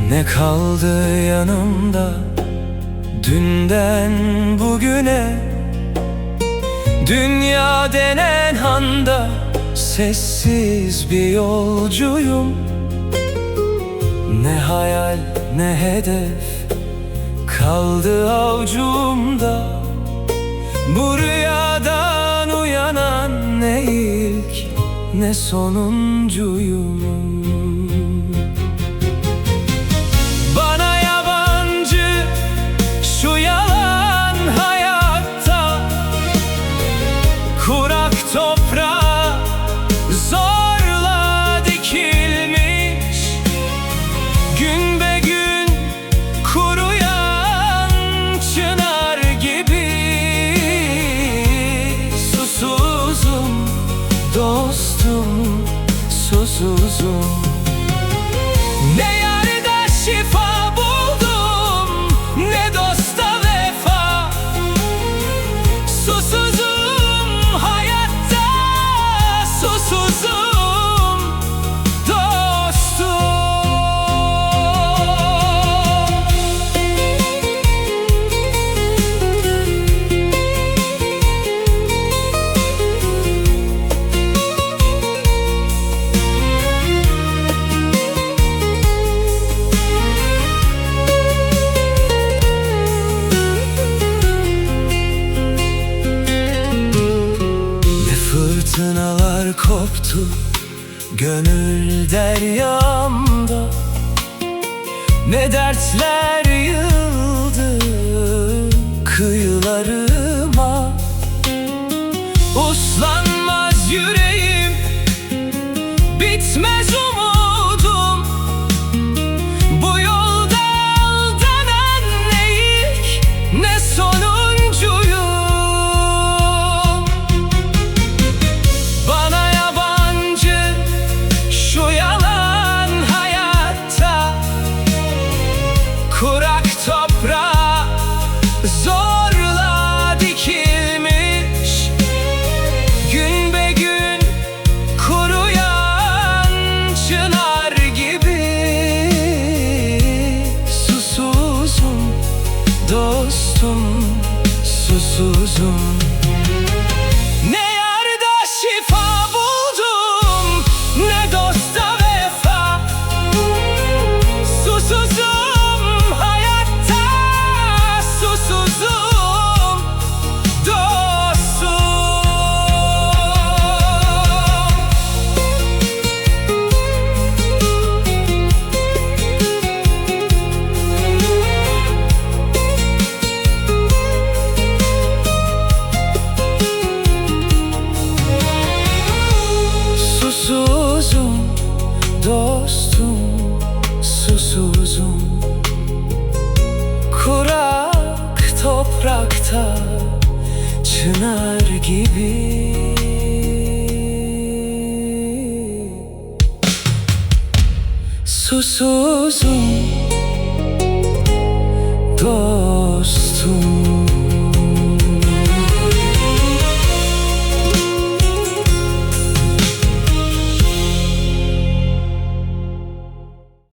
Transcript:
Ne kaldı yanımda dünden bugüne? Dünya denen handa sessiz bir yolcuyum. Ne hayal ne hedef kaldı avucumda. Bu rüyadan uyanan ne ilk ne sonuncuyum. Bana yabancı şu yalan hayatta, kurak toprağa zorla dikilmiş, gün be gün kuruyan çınar gibi. Susuzum dostum, susuzum. Ne yarda şifa buldum, ne dosta vefa. Susuzum hayatta, susuzum dostum. Fırtınalar koptu gönül deryamda, ne dertler yığıldı kıyılarıma. Uslanmaz yüreğim, bitmez umudum. Bu yolda aldanan ne ilk ne sonuncuyum. Bana yabancı şu yalan hayatta, kurak toprağa zorla dikilmiş, gün be gün kuruyan çınar gibi. Susuzum dostum, susuzum. Ne yarda şifa buldum, ne dosta vefa. Susuzum hayatta, susuzum dostum. Susuzum dostum, susuzum. Kurak toprakta çınar gibi. Susuzum dostum.